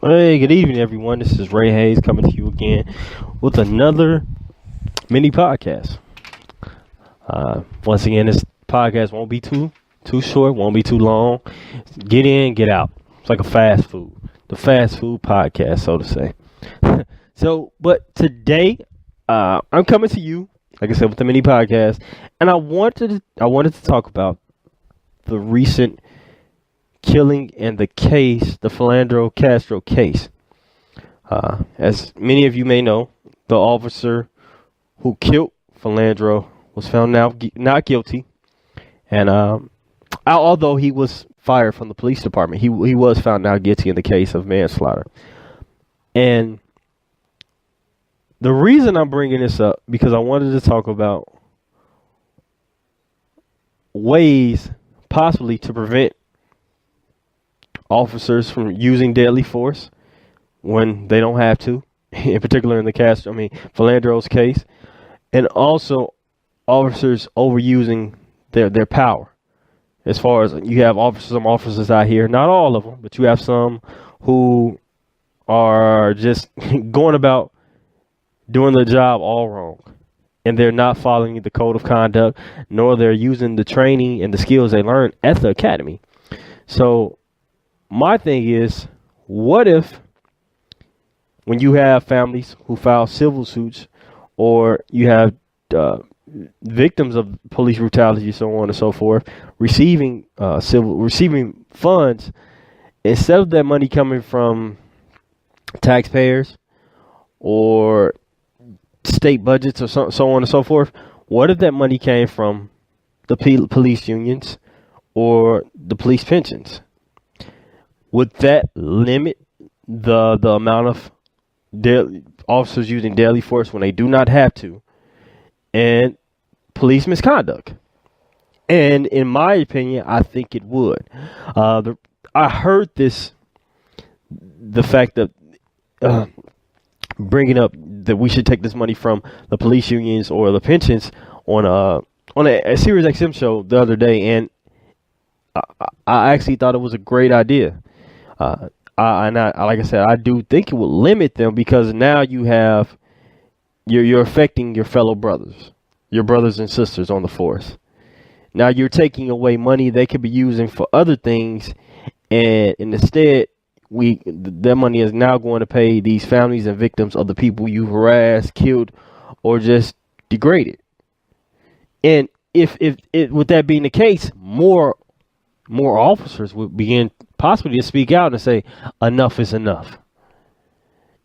Hey, good evening, everyone. This is Ray Hayes coming to you again with another mini podcast. Once again, this podcast won't be too short, won't be too long. Get in, get out. It's like a the fast food podcast, so to say. But today, I'm coming to you, like I said, with the mini podcast, and I wanted to talk about the recent killing and the case, the Philandro Castro case. As many of you may know, the officer who killed Philandro was found now not guilty, and although he was fired from the police department, he was found not guilty in the case of manslaughter. And the reason I'm bringing this up because I wanted to talk about ways possibly to prevent officers from using deadly force when they don't have to, in particular in the Philandro's case, and also officers overusing their power. As far as you have some officers out here, not all of them, but you have some who are just going about doing the job all wrong, and they're not following the code of conduct, nor they're using the training and the skills they learned at the academy. So my thing is, what if when you have families who file civil suits or you have victims of police brutality, so on and so forth, receiving funds, instead of that money coming from taxpayers or state budgets or so on and so forth, what if that money came from the police unions or the police pensions? Would that limit the amount of officers using deadly force when they do not have to, and police misconduct? And in my opinion, I think it would. I heard the fact that bringing up that we should take this money from the police unions or the pensions on a Sirius XM show the other day, and I actually thought it was a great idea. Like I said, I do think it will limit them because now you're affecting your fellow brothers, your brothers and sisters on the force. Now you're taking away money they could be using for other things, and instead, that money is now going to pay these families and victims of the people you harassed, killed, or just degraded. And if with that being the case, more officers would begin possibly to speak out and say enough is enough,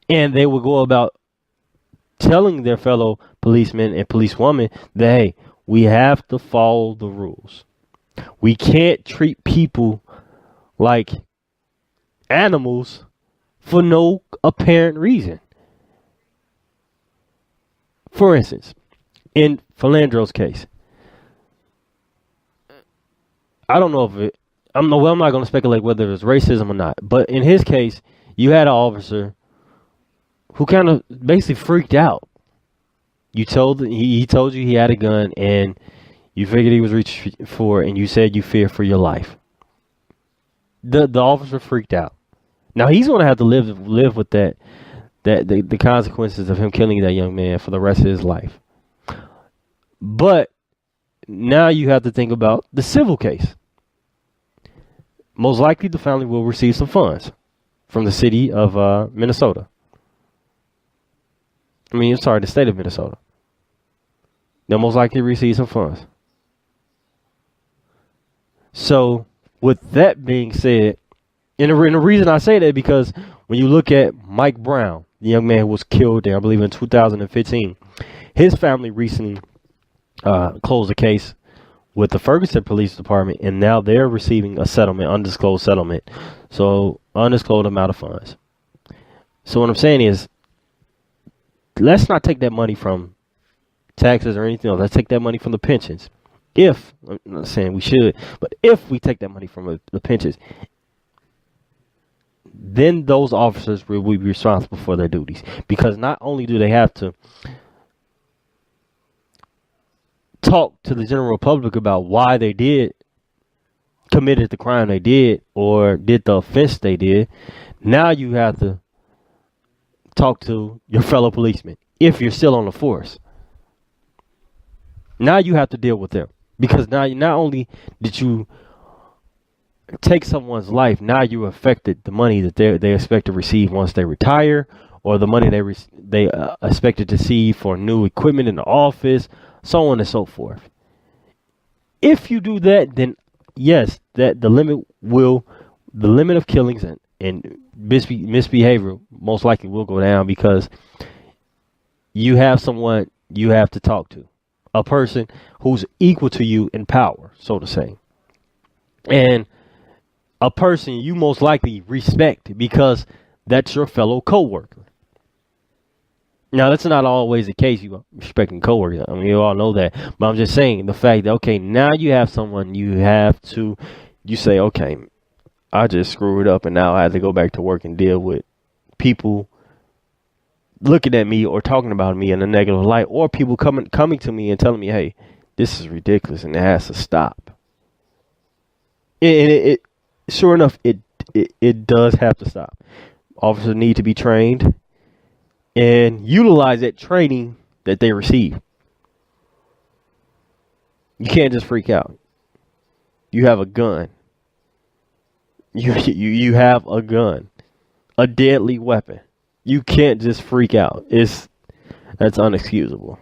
and they will go about telling their fellow policemen and policewomen that, hey, we have to follow the rules. We can't treat people like animals for no apparent reason. For instance, in Philandro's case, I don't know if it. I'm not going to speculate whether it's racism or not. But in his case, you had an officer who kind of basically freaked out. He told you he had a gun, and you figured he was reaching for it, and you said you fear for your life. The officer freaked out. Now he's going to have to live with the consequences of him killing that young man for the rest of his life. But now you have to think about the civil case. Most likely the family will receive some funds from the city of Minnesota. The state of Minnesota. They'll most likely receive some funds. So, with that being said, and the reason I say that because when you look at Mike Brown, the young man who was killed there, I believe in 2015, his family recently closed a case with the Ferguson Police Department, and now they're receiving a settlement, undisclosed settlement, so undisclosed amount of funds. So what I'm saying is, let's not take that money from taxes or anything else. Let's take that money from the pensions. I'm not saying we should, but if we take that money from the pensions, then those officers will be responsible for their duties. Because not only do they have to talk to the general public about why they committed the crime they did or did the offense they did, Now you have to talk to your fellow policemen if you're still on the force. Now you have to deal with them because now not only did you take someone's life, now you affected the money that they expect to receive once they retire, or the money they expected to see for new equipment in the office, so on and so forth. If you do that, then yes, that the limit of killings and misbehavior most likely will go down because you have someone you have to talk to, a person who's equal to you in power, so to say, and a person you most likely respect because that's your fellow coworker. Now, that's not always the case. You respecting coworkers. I mean, you all know that. But I'm just saying the fact that, okay, now you have someone you say, okay, I just screwed up and now I have to go back to work and deal with people looking at me or talking about me in a negative light, or people coming to me and telling me, hey, this is ridiculous and it has to stop. And sure enough, it does have to stop. Officers need to be trained and utilize that training that they receive. You can't just freak out. You have a gun. You have a gun, a deadly weapon. You can't just freak out. That's unexcusable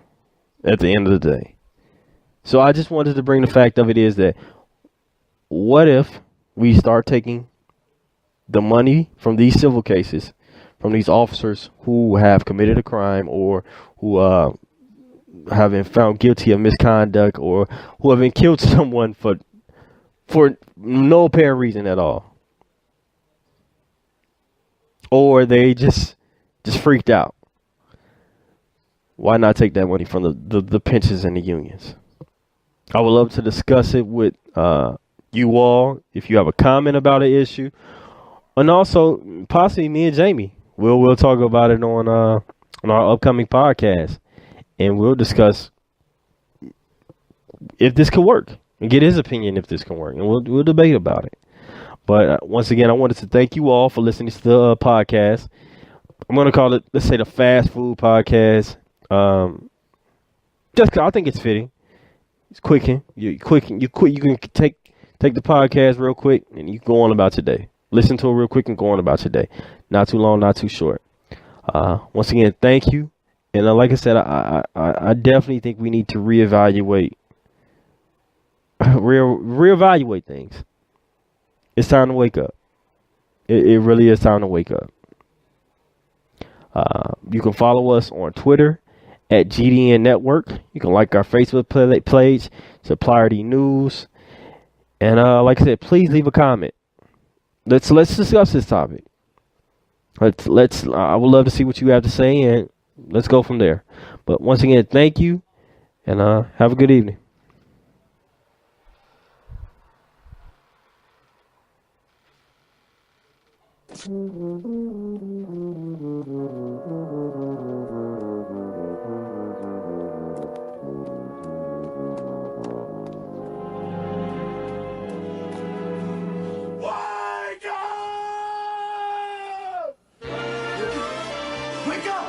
at the end of the day. So I just wanted to bring the fact of it is that what if we start taking the money from these civil cases, from these officers who have committed a crime or who have been found guilty of misconduct or who have been killed someone for no apparent reason at all, or they just freaked out. Why not take that money from the pensions and the unions? I would love to discuss it with you all if you have a comment about an issue, and also possibly me and Jamie. We'll talk about it on our upcoming podcast, and we'll discuss if this could work and get his opinion if this can work, and we'll debate about it. But once again, I wanted to thank you all for listening to the podcast. I'm going to call it, let's say, the fast food podcast. Just 'cause I think it's fitting. It's quicking. You can take the podcast real quick and you can go on about your day. Listen to it real quick and go on about your day. Not too long, not too short. Once again, thank you. And like I said, I definitely think we need to reevaluate things. It's time to wake up. It really is time to wake up. You can follow us on Twitter at GDN Network. You can like our Facebook page, Supplier News. And like I said, please leave a comment. Let's discuss this topic. I would love to see what you have to say, and let's go from there. But once again, thank you, and have a good evening. Wake up!